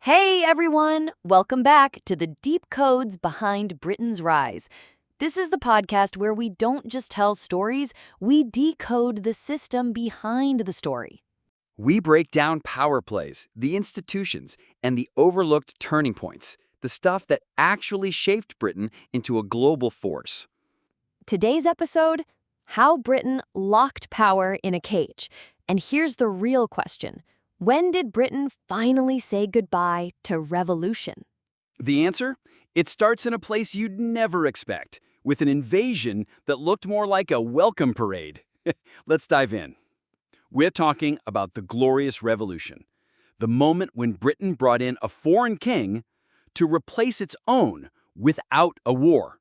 Hey everyone! Welcome back to the deep codes behind Britain's rise. This is the podcast where we don't just tell stories, we decode the system behind the story. We break down power plays, the institutions, and the overlooked turning points, the stuff that actually shaped Britain into a global force. Today's episode, How Britain Locked Power in a Cage. And here's the real question. When did Britain finally say goodbye to revolution? The answer? It starts in a place you'd never expect, with an invasion that looked more like a welcome parade. Let's dive in. We're talking about the Glorious Revolution, the moment when Britain brought in a foreign king to replace its own without a war.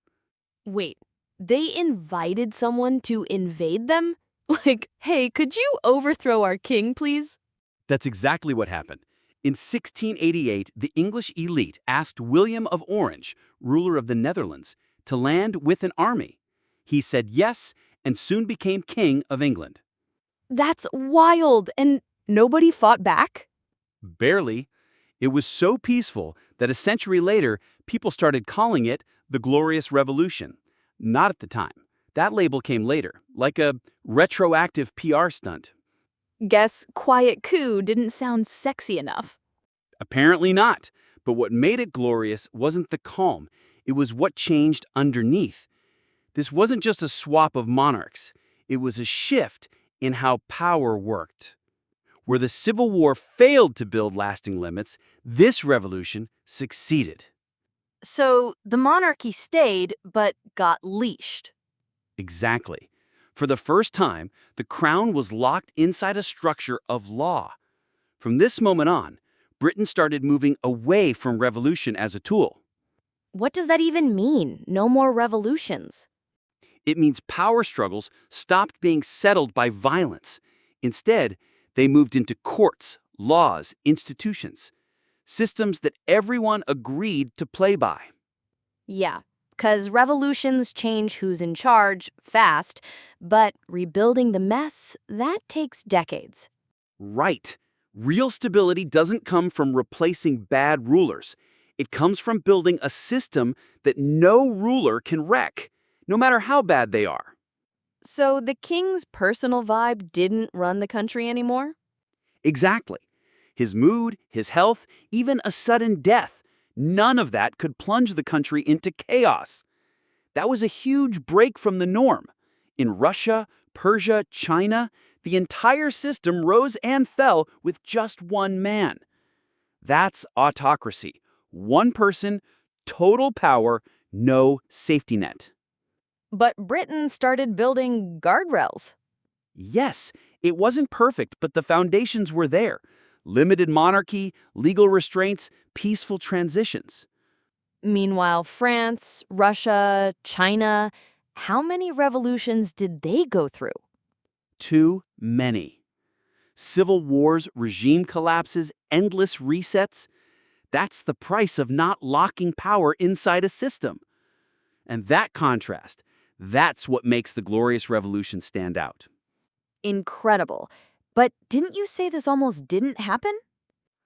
Wait, they invited someone to invade them? Like, hey, could you overthrow our king, please? That's exactly what happened. In 1688, the English elite asked William of Orange, ruler of the Netherlands, to land with an army. He said yes and soon became King of England. That's wild, and nobody fought back? Barely. It was so peaceful that a century later, people started calling it the Glorious Revolution. Not at the time. That label came later, like a retroactive PR stunt. Guess quiet coup didn't sound sexy enough. Apparently not. But what made it glorious wasn't the calm. It was what changed underneath. This wasn't just a swap of monarchs. It was a shift in how power worked. Where the Civil War failed to build lasting limits, this revolution succeeded. So the monarchy stayed, but got leashed. Exactly. For the first time, the crown was locked inside a structure of law. From this moment on, Britain started moving away from revolution as a tool. What does that even mean? No more revolutions? It means power struggles stopped being settled by violence. Instead, they moved into courts, laws, institutions, systems that everyone agreed to play by. Yeah, because revolutions change who's in charge fast, but rebuilding the mess, that takes decades. Right. Real stability doesn't come from replacing bad rulers. It comes from building a system that no ruler can wreck, no matter how bad they are. So the king's personal vibe didn't run the country anymore? Exactly. His mood, his health, even a sudden death, none of that could plunge the country into chaos. That was a huge break from the norm. In Russia, Persia, China, the entire system rose and fell with just one man. That's autocracy. One person, total power, no safety net. But Britain started building guardrails. Yes, it wasn't perfect, but the foundations were there. Limited monarchy, legal restraints, peaceful transitions. Meanwhile, France, Russia, China, how many revolutions did they go through? Too many. Civil wars, regime collapses, endless resets. That's the price of not locking power inside a system. And that contrast, that's what makes the Glorious Revolution stand out. Incredible. But didn't you say this almost didn't happen?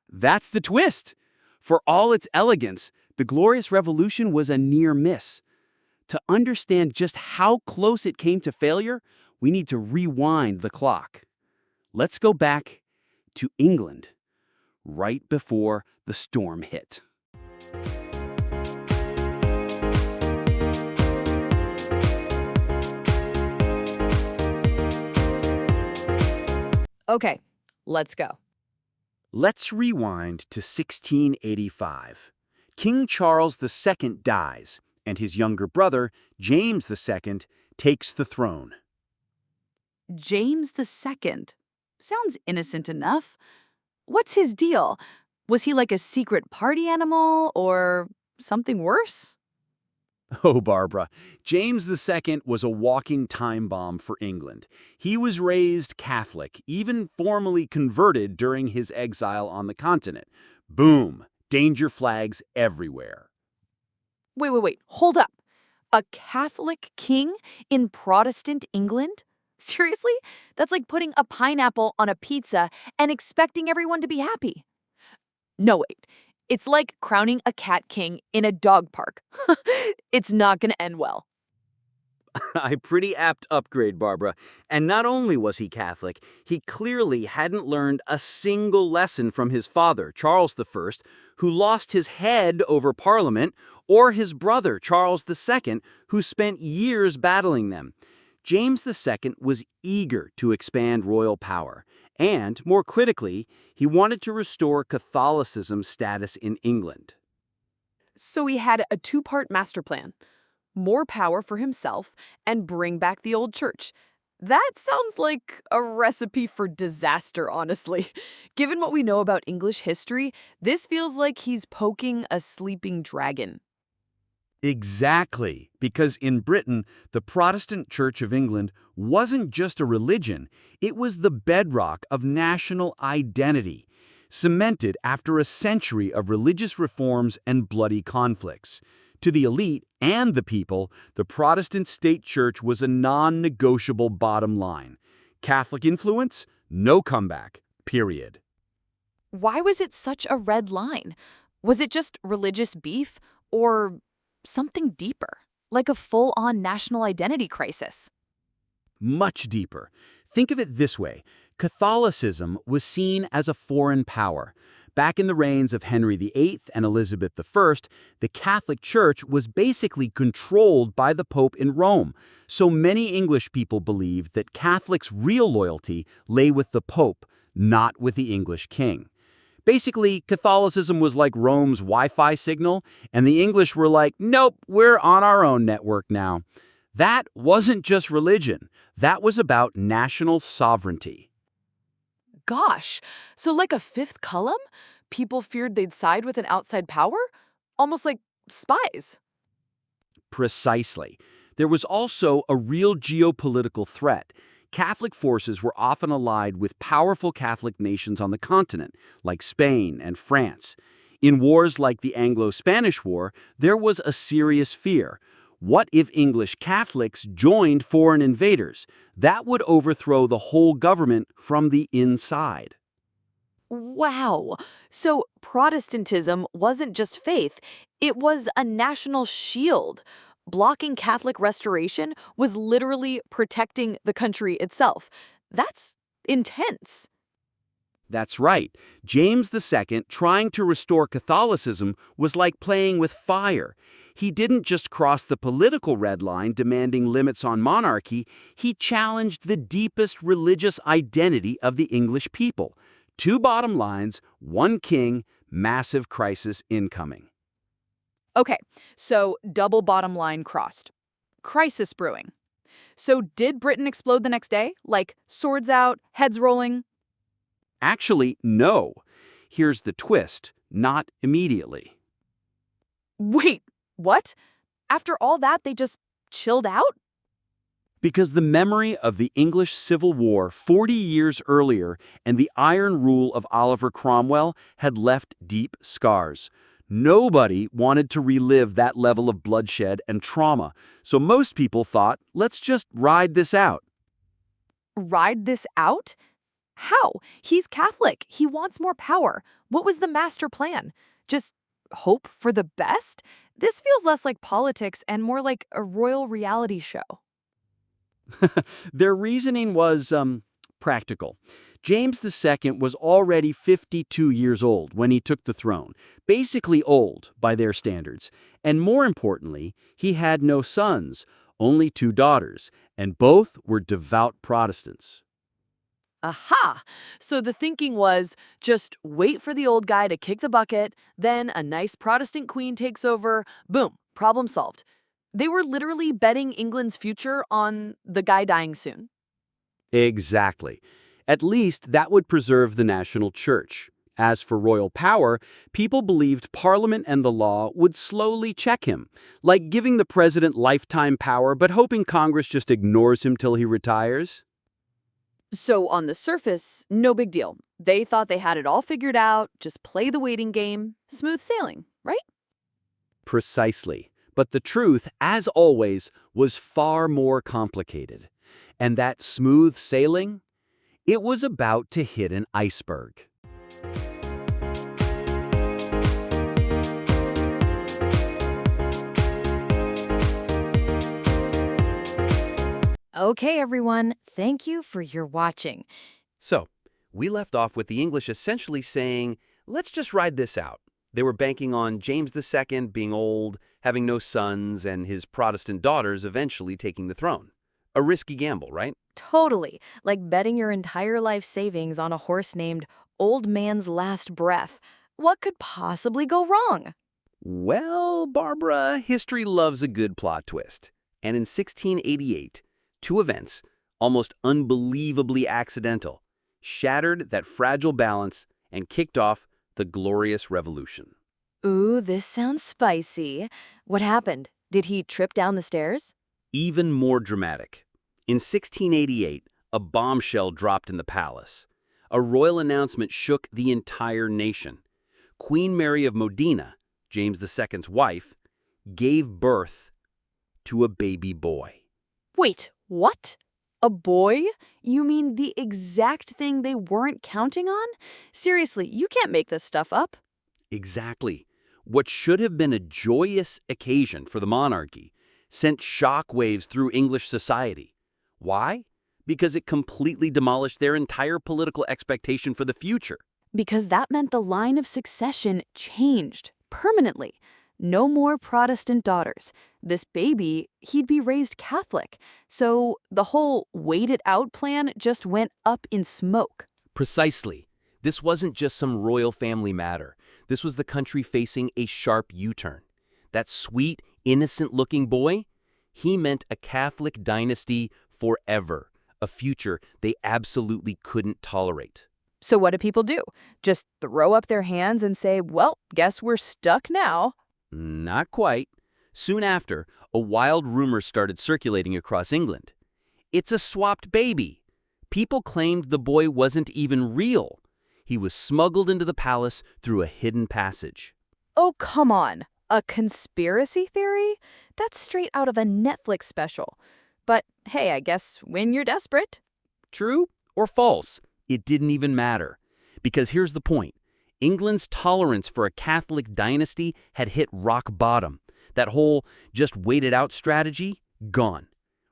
That's the twist. For all its elegance, the Glorious Revolution was a near miss. To understand just how close it came to failure, we need to rewind the clock. Let's go back to England, right before the storm hit. Okay, let's go. Let's rewind to 1685. King Charles II dies, and his younger brother, James II, takes the throne. James II. Sounds innocent enough. What's his deal? Was he like a secret party animal or something worse? Oh, Barbara, James II was a walking time bomb for England. He was raised Catholic, even formally converted during his exile on the continent. Boom, danger flags everywhere. Wait. Hold up. A Catholic king in Protestant England? Seriously? That's like putting a pineapple on a pizza and expecting everyone to be happy. No, wait. It's like crowning a cat king in a dog park. It's not going to end well. A pretty apt upgrade, Barbara. And not only was he Catholic, he clearly hadn't learned a single lesson from his father, Charles I, who lost his head over Parliament, or his brother, Charles II, who spent years battling them. James II was eager to expand royal power, and, more critically, he wanted to restore Catholicism's status in England. So he had a two-part master plan. More power for himself, and bring back the old church. That sounds like a recipe for disaster, honestly. Given what we know about English history, this feels like he's poking a sleeping dragon. Exactly, because in Britain, the Protestant Church of England wasn't just a religion, it was the bedrock of national identity, cemented after a century of religious reforms and bloody conflicts. To the elite and the people, the Protestant state church was a non-negotiable bottom line. Catholic influence? No comeback. Period. Why was it such a red line? Was it just religious beef or something deeper, like a full-on national identity crisis? Much deeper. Think of it this way. Catholicism was seen as a foreign power. Back in the reigns of Henry VIII and Elizabeth I, the Catholic Church was basically controlled by the Pope in Rome. So many English people believed that Catholics' real loyalty lay with the Pope, not with the English king. Basically, Catholicism was like Rome's Wi-Fi signal, and the English were like, nope, we're on our own network now. That wasn't just religion. That was about national sovereignty. Gosh, so like a fifth column? People feared they'd side with an outside power? Almost like spies. Precisely. There was also a real geopolitical threat. Catholic forces were often allied with powerful Catholic nations on the continent, like Spain and France. In wars like the Anglo-Spanish War, there was a serious fear. What if English Catholics joined foreign invaders? That would overthrow the whole government from the inside. Wow. So Protestantism wasn't just faith, it was a national shield. Blocking Catholic restoration was literally protecting the country itself. That's intense. That's right. James II trying to restore Catholicism was like playing with fire. He didn't just cross the political red line demanding limits on monarchy, he challenged the deepest religious identity of the English people. Two bottom lines, one king, massive crisis incoming. Okay, so double bottom line crossed. Crisis brewing. So did Britain explode the next day? Like swords out, heads rolling? Actually, no. Here's the twist, not immediately. Wait, what? After all that, they just chilled out? Because the memory of the English Civil War 40 years earlier and the iron rule of Oliver Cromwell had left deep scars. Nobody wanted to relive that level of bloodshed and trauma, so most people thought, let's just ride this out. Ride this out? How? He's Catholic. He wants more power. What was the master plan? Just hope for the best? This feels less like politics and more like a royal reality show. Their reasoning was practical. James II was already 52 years old when he took the throne, basically old by their standards. And more importantly, he had no sons, only two daughters, and both were devout Protestants. Aha! So the thinking was just wait for the old guy to kick the bucket, then a nice Protestant queen takes over, boom, problem solved. They were literally betting England's future on the guy dying soon. Exactly. At least that would preserve the national church. As for royal power, people believed Parliament and the law would slowly check him, like giving the president lifetime power but hoping Congress just ignores him till he retires. So on the surface, no big deal. They thought they had it all figured out, just play the waiting game, smooth sailing, right? Precisely. But the truth, as always, was far more complicated. And that smooth sailing? It was about to hit an iceberg. Okay, everyone, thank you for your watching. So, we left off with the English essentially saying, let's just ride this out. They were banking on James II being old, having no sons, and his Protestant daughters eventually taking the throne. A risky gamble, right? Totally, like betting your entire life savings on a horse named Old Man's Last Breath. What could possibly go wrong? Well, Barbara, history loves a good plot twist. And in 1688, two events, almost unbelievably accidental, shattered that fragile balance and kicked off the Glorious Revolution. Ooh, this sounds spicy. What happened? Did he trip down the stairs? Even more dramatic. In 1688, a bombshell dropped in the palace. A royal announcement shook the entire nation. Queen Mary of Modena, James II's wife, gave birth to a baby boy. Wait, what? A boy? You mean the exact thing they weren't counting on? Seriously, you can't make this stuff up. Exactly. What should have been a joyous occasion for the monarchy sent shockwaves through English society. Why? Because it completely demolished their entire political expectation for the future. Because that meant the line of succession changed permanently. No more Protestant daughters. This baby, he'd be raised Catholic. So the whole wait it out plan just went up in smoke. Precisely. This wasn't just some royal family matter. This was the country facing a sharp U-turn. That sweet, innocent-looking boy, he meant a Catholic dynasty forever, a future they absolutely couldn't tolerate. So what do people do? Just throw up their hands and say, well, guess we're stuck now. Not quite. Soon after, a wild rumor started circulating across England. It's a swapped baby. People claimed the boy wasn't even real. He was smuggled into the palace through a hidden passage. Oh, come on. A conspiracy theory? That's straight out of a Netflix special. But hey, I guess when you're desperate. True or false, it didn't even matter. Because here's the point. England's tolerance for a Catholic dynasty had hit rock bottom. That whole just wait it out strategy, gone.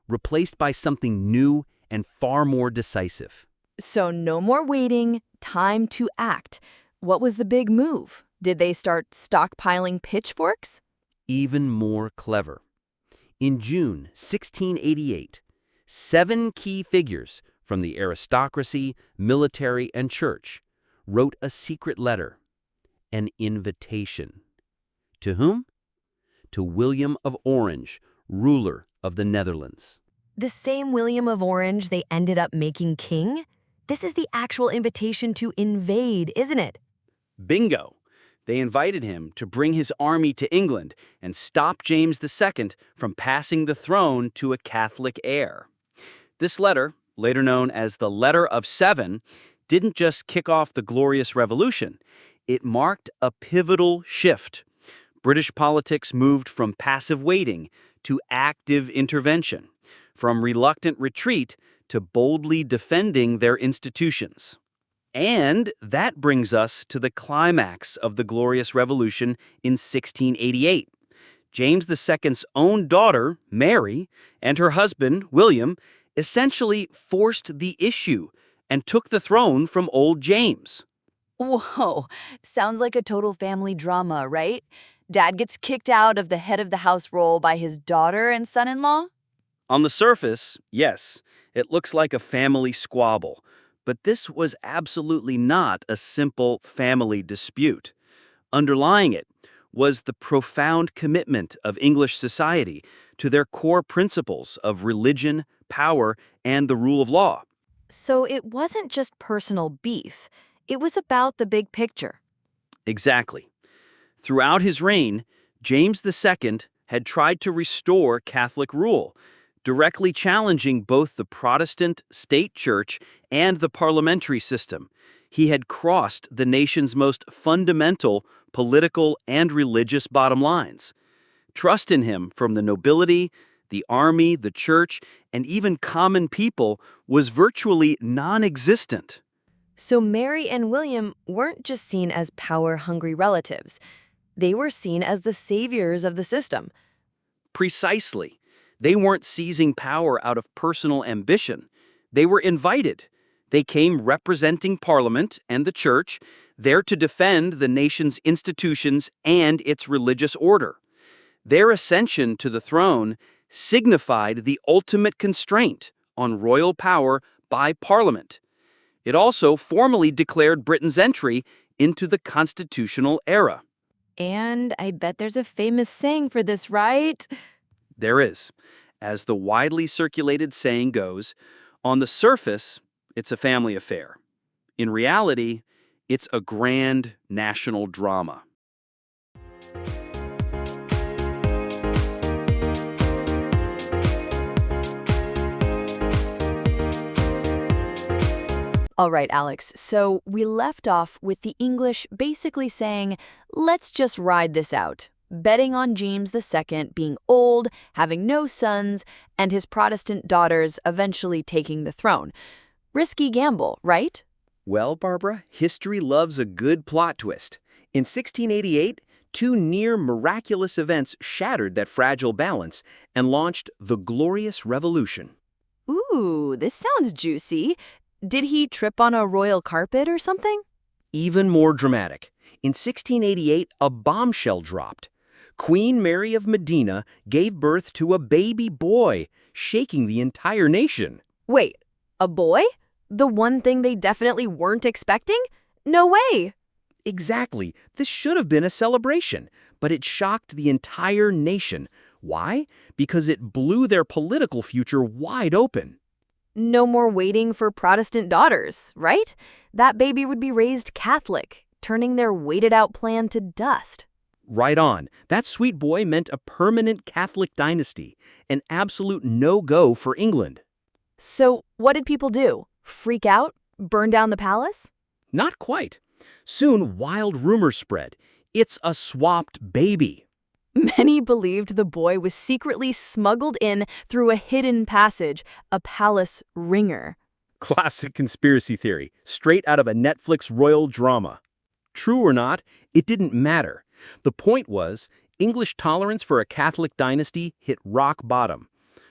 Replaced by something new and far more decisive. So no more waiting, time to act. What was the big move? Did they start stockpiling pitchforks? Even more clever. In June 1688, 7 key figures from the aristocracy, military, and church wrote a secret letter, an invitation. To whom? To William of Orange, ruler of the Netherlands. The same William of Orange they ended up making king? This is the actual invitation to invade, isn't it? Bingo! They invited him to bring his army to England and stop James II from passing the throne to a Catholic heir. This letter, later known as the Letter of Seven, didn't just kick off the Glorious Revolution. It marked a pivotal shift. British politics moved from passive waiting to active intervention, from reluctant retreat to boldly defending their institutions. And that brings us to the climax of the Glorious Revolution in 1688. James II's own daughter, Mary, and her husband, William, essentially forced the issue and took the throne from old James. Whoa, sounds like a total family drama, right? Dad gets kicked out of the head of the house role by his daughter and son-in-law? On the surface, yes, it looks like a family squabble. But this was absolutely not a simple family dispute. Underlying it was the profound commitment of English society to their core principles of religion, power, and the rule of law. So it wasn't just personal beef. It was about the big picture. Exactly. Throughout his reign, James II had tried to restore Catholic rule, directly challenging both the Protestant state church and the parliamentary system. He had crossed the nation's most fundamental political and religious bottom lines. Trust in him from the nobility, the army, the church, and even common people was virtually non-existent. So Mary and William weren't just seen as power-hungry relatives. They were seen as the saviors of the system. Precisely. They weren't seizing power out of personal ambition. They were invited. They came representing Parliament and the Church, there to defend the nation's institutions and its religious order. Their ascension to the throne signified the ultimate constraint on royal power by Parliament. It also formally declared Britain's entry into the constitutional era. And I bet there's a famous saying for this, right? There is. As the widely circulated saying goes, on the surface, it's a family affair. In reality, it's a grand national drama. All right, Alex, so we left off with the English basically saying, let's just ride this out, betting on James II being old, having no sons, and his Protestant daughters eventually taking the throne. Risky gamble, right? Well, Barbara, history loves a good plot twist. In 1688, two near-miraculous events shattered that fragile balance and launched the Glorious Revolution. Ooh, this sounds juicy. Did he trip on a royal carpet or something? Even more dramatic. In 1688, a bombshell dropped. Queen Mary of Medina gave birth to a baby boy, shaking the entire nation. Wait, a boy? The one thing they definitely weren't expecting? No way! Exactly. This should have been a celebration, but it shocked the entire nation. Why? Because it blew their political future wide open. No more waiting for Protestant daughters, right? That baby would be raised Catholic, turning their waited-out plan to dust. Right on. That sweet boy meant a permanent Catholic dynasty, an absolute no-go for England. So what did people do? Freak out? Burn down the palace? Not quite. Soon, wild rumors spread. It's a swapped baby. Many believed the boy was secretly smuggled in through a hidden passage, a palace ringer. Classic conspiracy theory, straight out of a Netflix royal drama. True or not, it didn't matter. The point was, English tolerance for a Catholic dynasty hit rock bottom.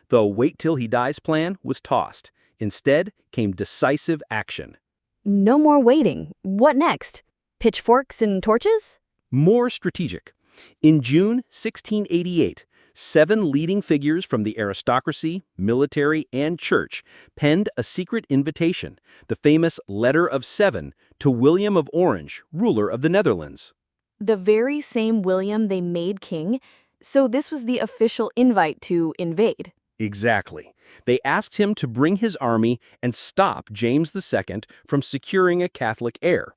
The wait till he dies plan was tossed. Instead came decisive action. No more waiting. What next? Pitchforks and torches? More strategic. In June 1688, 7 leading figures from the aristocracy, military, and church penned a secret invitation, the famous Letter of Seven, to William of Orange, ruler of the Netherlands. The very same William they made king, so this was the official invite to invade. Exactly. They asked him to bring his army and stop James II from securing a Catholic heir.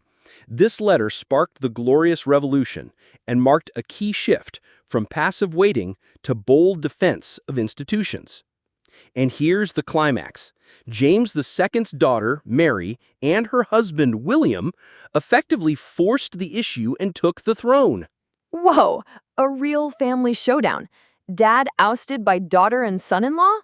This letter sparked the Glorious Revolution and marked a key shift from passive waiting to bold defense of institutions. And here's the climax. James II's daughter, Mary, and her husband, William, effectively forced the issue and took the throne. Whoa, a real family showdown. Dad ousted by daughter and son-in-law?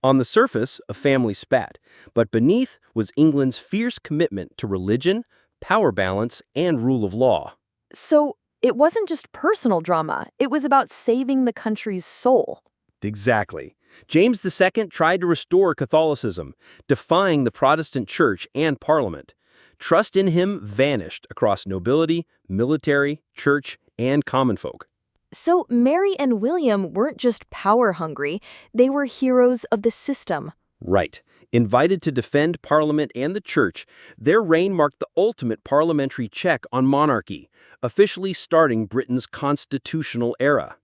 On the surface, a family spat, but beneath was England's fierce commitment to religion, power balance, and rule of law. So it wasn't just personal drama, it was about saving the country's soul. Exactly. James II tried to restore Catholicism, defying the Protestant Church and Parliament. Trust in him vanished across nobility, military, church, and common folk. So Mary and William weren't just power-hungry, they were heroes of the system. Right. Invited to defend Parliament and the Church, their reign marked the ultimate parliamentary check on monarchy, officially starting Britain's constitutional era.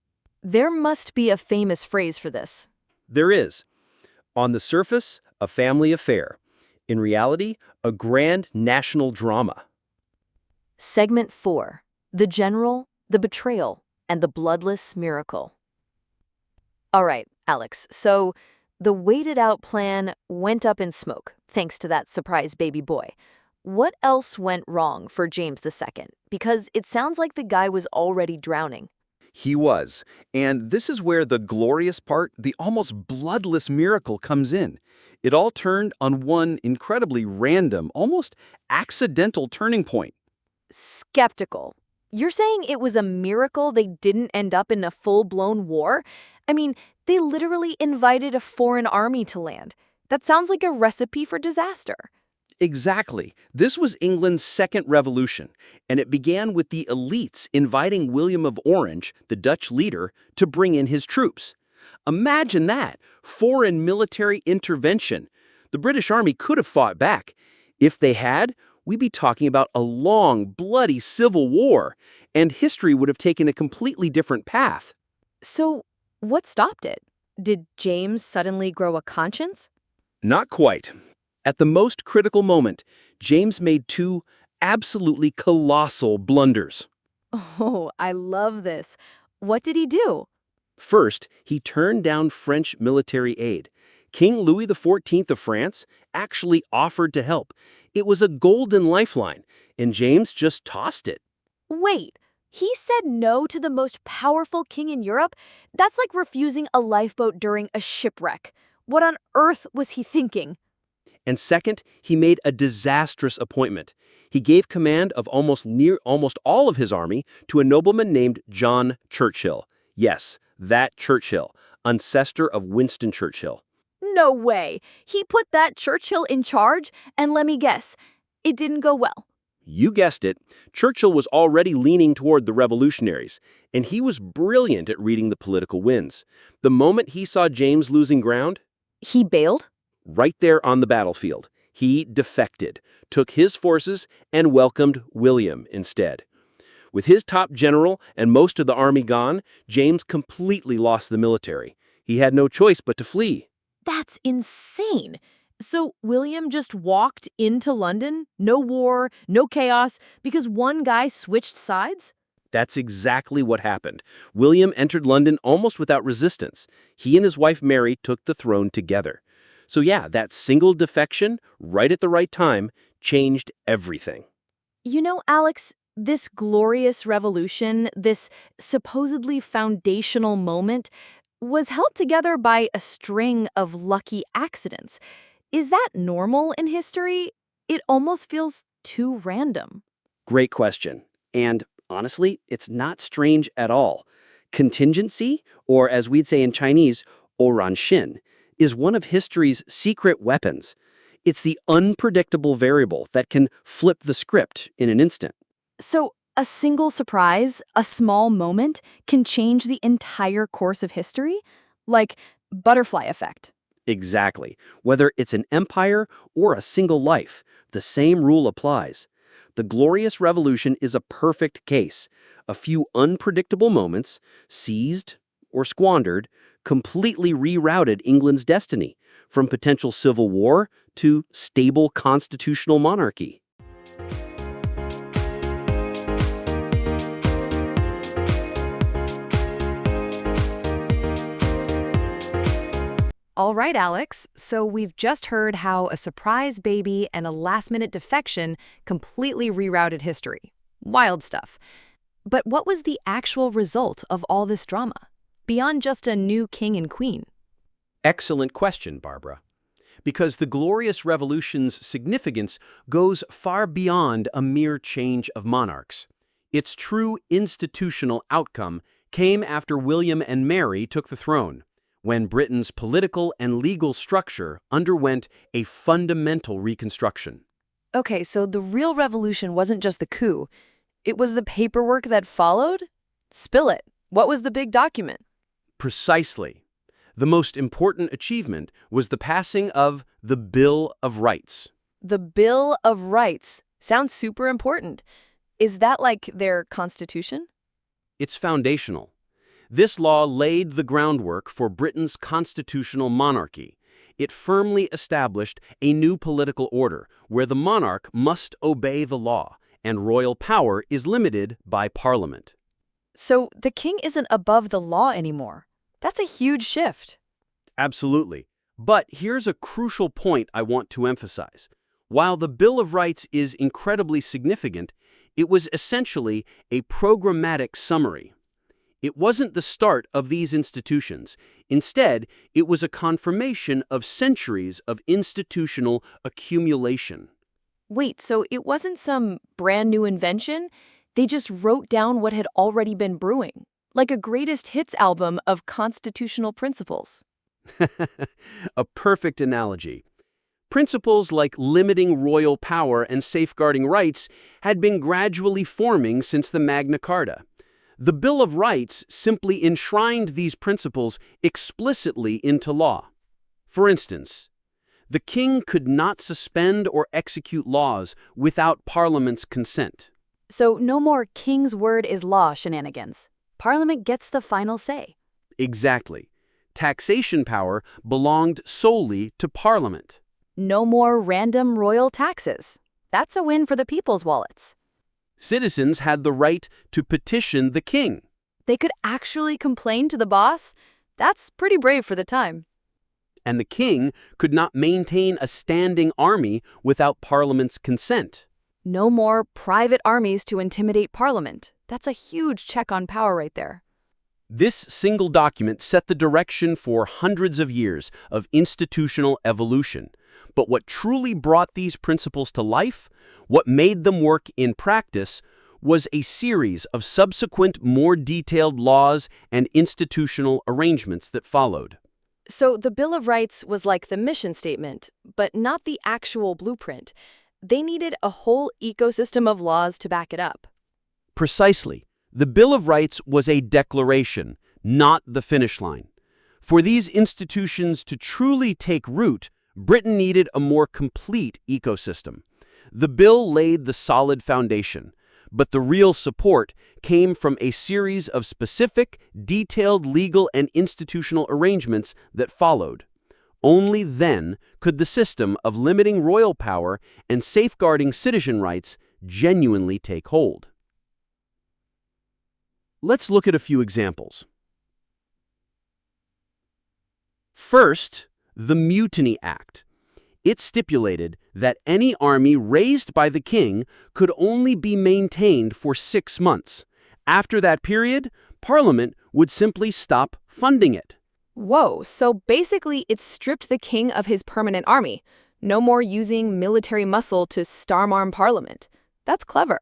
There must be a famous phrase for this. There is. On the surface, a family affair. In reality, a grand national drama. Segment 4. The General, the Betrayal, and the Bloodless Miracle. All right, Alex, so the waited-out plan went up in smoke, thanks to that surprise baby boy. What else went wrong for James II? Because it sounds like the guy was already drowning. He was. And this is where the glorious part, the almost bloodless miracle comes in. It all turned on one incredibly random, almost accidental turning point. Skeptical. You're saying it was a miracle they didn't end up in a full-blown war? I mean, they literally invited a foreign army to land. That sounds like a recipe for disaster. Exactly. This was England's second revolution, and it began with the elites inviting William of Orange, the Dutch leader, to bring in his troops. Imagine that, foreign military intervention. The British army could have fought back. If they had, we'd be talking about a long, bloody civil war, and history would have taken a completely different path. So, what stopped it? Did James suddenly grow a conscience? Not quite. At the most critical moment, James made two absolutely colossal blunders. Oh, I love this. What did he do? First, he turned down French military aid. King Louis XIV of France actually offered to help. It was a golden lifeline, and James just tossed it. Wait, he said no to the most powerful king in Europe? That's like refusing a lifeboat during a shipwreck. What on earth was he thinking? And second, he made a disastrous appointment. He gave command of almost all of his army to a nobleman named John Churchill. Yes, that Churchill, ancestor of Winston Churchill. No way. He put that Churchill in charge, and let me guess, it didn't go well. You guessed it, Churchill was already leaning toward the revolutionaries, and he was brilliant at reading the political winds. The moment he saw James losing ground, He bailed? right there on the battlefield, he defected, took his forces, and welcomed William instead. With his top general and most of the army gone, James completely lost the military. He had no choice but to flee. That's insane. So William just walked into London? No war, no chaos, because one guy switched sides? That's exactly what happened. William entered London almost without resistance. He and his wife Mary took the throne together. So yeah, that single defection, right at the right time, changed everything. You know, Alex, this glorious revolution, this supposedly foundational moment, was held together by a string of lucky accidents. Is that normal in history? It almost feels too random. Great question. And honestly, it's not strange at all. Contingency, or as we'd say in Chinese, 偶然性, is one of history's secret weapons. It's the unpredictable variable that can flip the script in an instant. So, a single surprise, a small moment, can change the entire course of history? Like butterfly effect. Exactly. Whether it's an empire or a single life, the same rule applies. The Glorious Revolution is a perfect case. A few unpredictable moments, seized or squandered, completely rerouted England's destiny, from potential civil war to stable constitutional monarchy. All right, Alex, so we've just heard how a surprise baby and a last-minute defection completely rerouted history. Wild stuff. But what was the actual result of all this drama, beyond just a new king and queen? Excellent question, Barbara. Because the Glorious Revolution's significance goes far beyond a mere change of monarchs. Its true institutional outcome came after William and Mary took the throne, when Britain's political and legal structure underwent a fundamental reconstruction. Okay, so the real revolution wasn't just the coup. It was the paperwork that followed? Spill it. What was the big document? Precisely. The most important achievement was the passing of the Bill of Rights. The Bill of Rights. Sounds super important. Is that like their constitution? It's foundational. This law laid the groundwork for Britain's constitutional monarchy. It firmly established a new political order where the monarch must obey the law and royal power is limited by Parliament. So the king isn't above the law anymore. That's a huge shift. Absolutely. But here's a crucial point I want to emphasize. While the Bill of Rights is incredibly significant, it was essentially a programmatic summary. It wasn't the start of these institutions. Instead, it was a confirmation of centuries of institutional accumulation. Wait, so it wasn't some brand new invention? They just wrote down what had already been brewing, like a greatest hits album of constitutional principles. A perfect analogy. Principles like limiting royal power and safeguarding rights had been gradually forming since the Magna Carta. The Bill of Rights simply enshrined these principles explicitly into law. For instance, the king could not suspend or execute laws without Parliament's consent. So no more king's word is law shenanigans. Parliament gets the final say. Exactly. Taxation power belonged solely to Parliament. No more random royal taxes. That's a win for the people's wallets. Citizens had the right to petition the king. They could actually complain to the boss? That's pretty brave for the time. And the king could not maintain a standing army without Parliament's consent. No more private armies to intimidate Parliament. That's a huge check on power right there. This single document set the direction for hundreds of years of institutional evolution. But what truly brought these principles to life, what made them work in practice, was a series of subsequent, more detailed laws and institutional arrangements that followed. So the Bill of Rights was like the mission statement, but not the actual blueprint. They needed a whole ecosystem of laws to back it up. Precisely. The Bill of Rights was a declaration, not the finish line. For these institutions to truly take root, Britain needed a more complete ecosystem. The bill laid the solid foundation, but the real support came from a series of specific, detailed legal and institutional arrangements that followed. Only then could the system of limiting royal power and safeguarding citizen rights genuinely take hold. Let's look at a few examples. First, the Mutiny Act. It stipulated that any army raised by the king could only be maintained for 6 months. After that period, Parliament would simply stop funding it. Whoa, so basically it stripped the king of his permanent army. No more using military muscle to storm-arm Parliament. That's clever.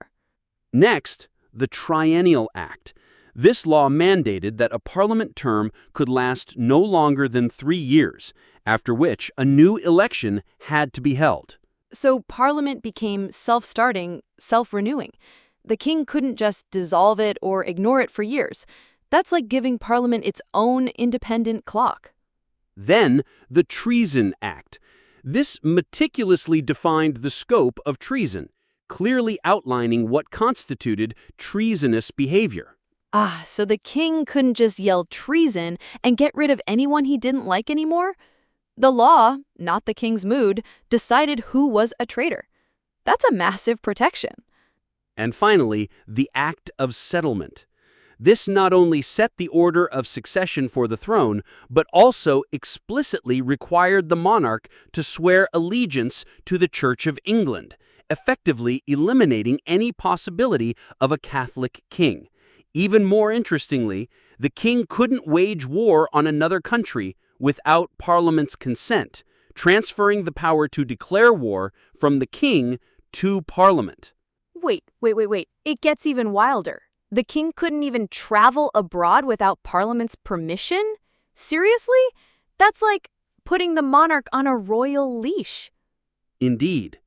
Next, the Triennial Act. This law mandated that a parliament term could last no longer than 3 years, after which a new election had to be held. So Parliament became self-starting, self-renewing. The king couldn't just dissolve it or ignore it for years. That's like giving Parliament its own independent clock. Then, the Treason Act. This meticulously defined the scope of treason, clearly outlining what constituted treasonous behavior. So the king couldn't just yell treason and get rid of anyone he didn't like anymore? The law, not the king's mood, decided who was a traitor. That's a massive protection. And finally, the Act of Settlement. This not only set the order of succession for the throne, but also explicitly required the monarch to swear allegiance to the Church of England, effectively eliminating any possibility of a Catholic king. Even more interestingly, the king couldn't wage war on another country without Parliament's consent, transferring the power to declare war from the king to Parliament. Wait. It gets even wilder. The king couldn't even travel abroad without Parliament's permission? Seriously? That's like putting the monarch on a royal leash. Indeed.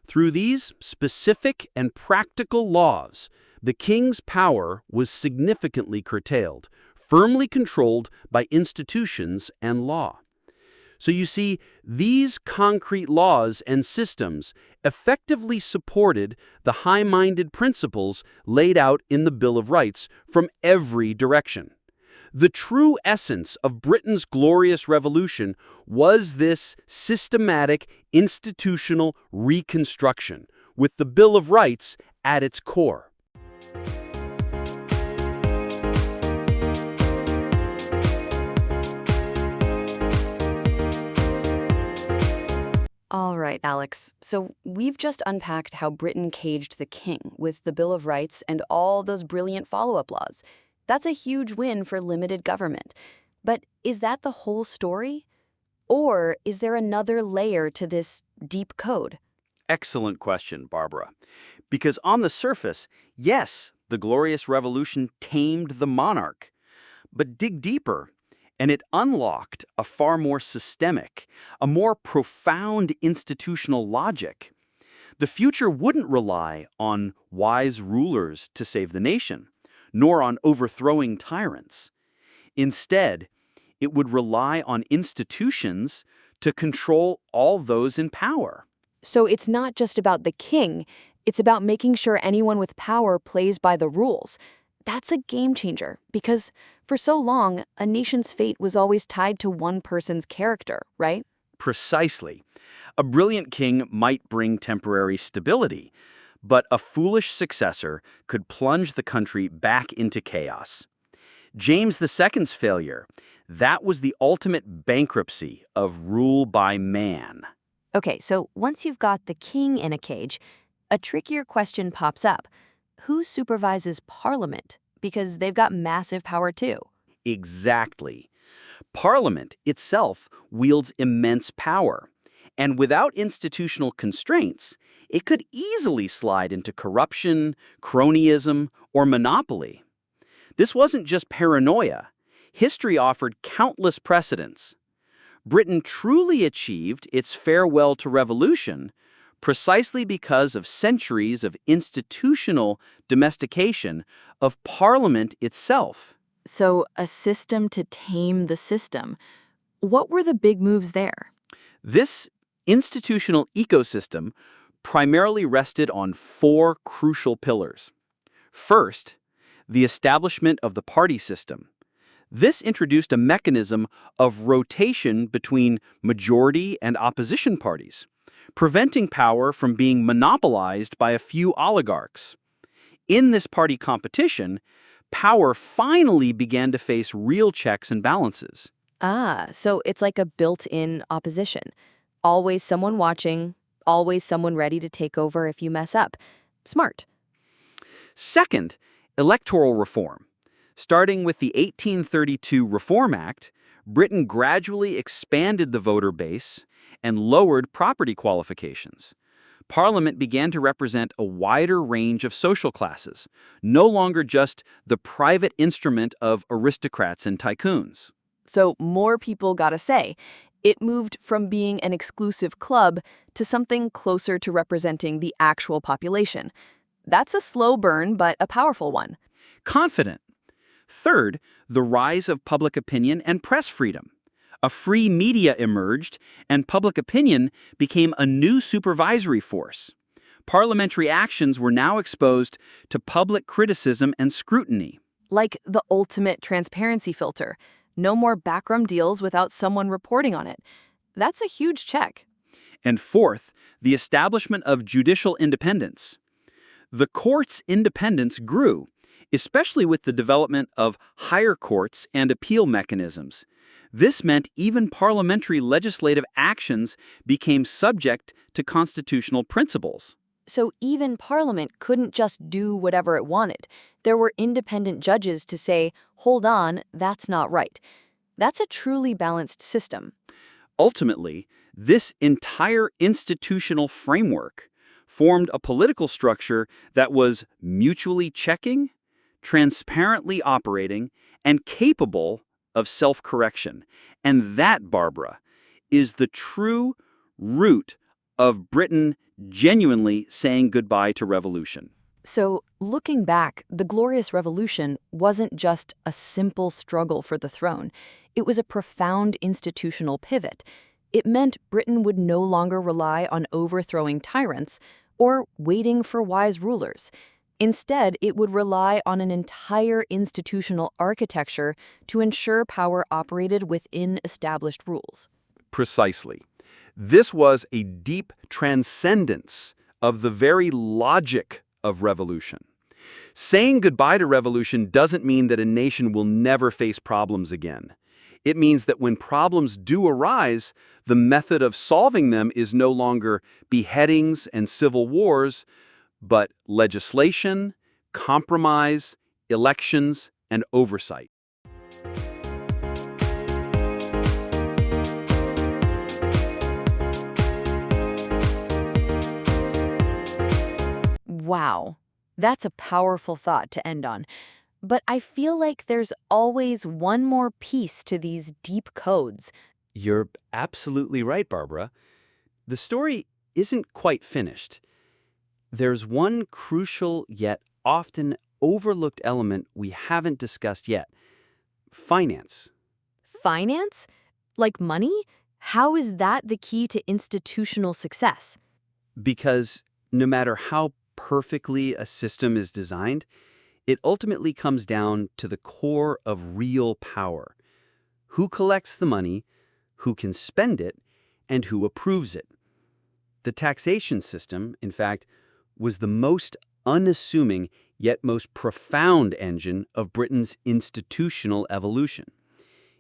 Through these specific and practical laws, the king's power was significantly curtailed, firmly controlled by institutions and law. So you see, these concrete laws and systems effectively supported the high-minded principles laid out in the Bill of Rights from every direction. The true essence of Britain's glorious revolution was this systematic institutional reconstruction, with the Bill of Rights at its core. All right, Alex. So we've just unpacked how Britain caged the king with the Bill of Rights and all those brilliant follow-up laws. That's a huge win for limited government. But is that the whole story? Or is there another layer to this deep code? Excellent question, Barbara. Because on the surface, yes, the Glorious Revolution tamed the monarch. But dig deeper, and it unlocked a far more systemic, a more profound institutional logic. The future wouldn't rely on wise rulers to save the nation, nor on overthrowing tyrants. Instead, it would rely on institutions to control all those in power. So it's not just about the king, it's about making sure anyone with power plays by the rules. That's a game changer, because for so long, a nation's fate was always tied to one person's character, right? Precisely. A brilliant king might bring temporary stability, but a foolish successor could plunge the country back into chaos. James II's failure, that was the ultimate bankruptcy of rule by man. Okay, so once you've got the king in a cage, a trickier question pops up. Who supervises Parliament? Because they've got massive power too. Exactly. Parliament itself wields immense power, and without institutional constraints, it could easily slide into corruption, cronyism, or monopoly. This wasn't just paranoia. History offered countless precedents. Britain truly achieved its farewell to revolution precisely because of centuries of institutional domestication of Parliament itself. So, a system to tame the system. What were the big moves there? This institutional ecosystem primarily rested on four crucial pillars. First, the establishment of the party system. This introduced a mechanism of rotation between majority and opposition parties, preventing power from being monopolized by a few oligarchs. In this party competition, power finally began to face real checks and balances. Ah, so it's like a built-in opposition. Always someone watching, always someone ready to take over if you mess up. Smart. Second, electoral reform. Starting with the 1832 Reform Act, Britain gradually expanded the voter base and lowered property qualifications. Parliament began to represent a wider range of social classes, no longer just the private instrument of aristocrats and tycoons. So more people got a say. It moved from being an exclusive club to something closer to representing the actual population. That's a slow burn, but a powerful one. Confident. Third, the rise of public opinion and press freedom. A free media emerged, and public opinion became a new supervisory force. Parliamentary actions were now exposed to public criticism and scrutiny. Like the ultimate transparency filter. No more backroom deals without someone reporting on it. That's a huge check. And fourth, the establishment of judicial independence. The court's independence grew, especially with the development of higher courts and appeal mechanisms. This meant even parliamentary legislative actions became subject to constitutional principles. So even Parliament couldn't just do whatever it wanted. There were independent judges to say, hold on, that's not right. That's a truly balanced system. Ultimately, this entire institutional framework formed a political structure that was mutually checking, transparently operating, and capable of self-correction. And that, Barbara, is the true root of Britain genuinely saying goodbye to revolution. So, looking back, the Glorious Revolution wasn't just a simple struggle for the throne. It was a profound institutional pivot. It meant Britain would no longer rely on overthrowing tyrants or waiting for wise rulers. Instead, it would rely on an entire institutional architecture to ensure power operated within established rules. Precisely. This was a deep transcendence of the very logic of revolution. Saying goodbye to revolution doesn't mean that a nation will never face problems again. It means that when problems do arise, the method of solving them is no longer beheadings and civil wars, but legislation, compromise, elections, and oversight. Wow, that's a powerful thought to end on. But I feel like there's always one more piece to these deep codes. You're absolutely right, Barbara. The story isn't quite finished. There's one crucial yet often overlooked element we haven't discussed yet: finance. Finance? Like money? How is that the key to institutional success? Because no matter how perfectly a system is designed, it ultimately comes down to the core of real power. Who collects the money, who can spend it, and who approves it. The taxation system, in fact, was the most unassuming yet most profound engine of Britain's institutional evolution.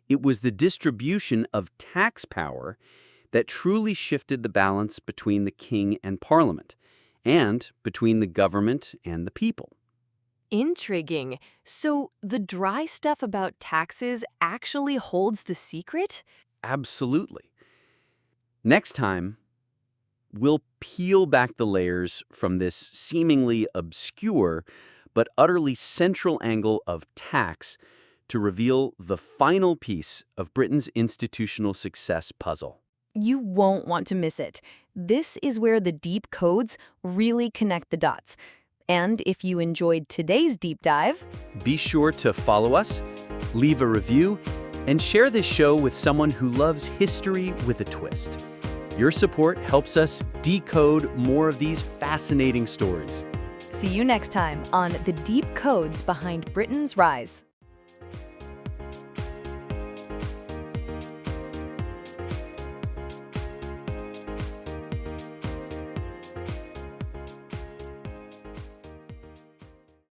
It was the distribution of tax power that truly shifted the balance between the king and parliament, and between the government and the people. Intriguing. So the dry stuff about taxes actually holds the secret? Absolutely. Next time, we'll peel back the layers from this seemingly obscure but utterly central angle of tax to reveal the final piece of Britain's institutional success puzzle. You won't want to miss it. This is where the deep codes really connect the dots. And if you enjoyed today's deep dive, Be sure to follow us, leave a review, and share this show with someone who loves history with a twist. Your support helps us decode more of these fascinating stories. see you next time on The Deep Codes Behind Britain's Rise.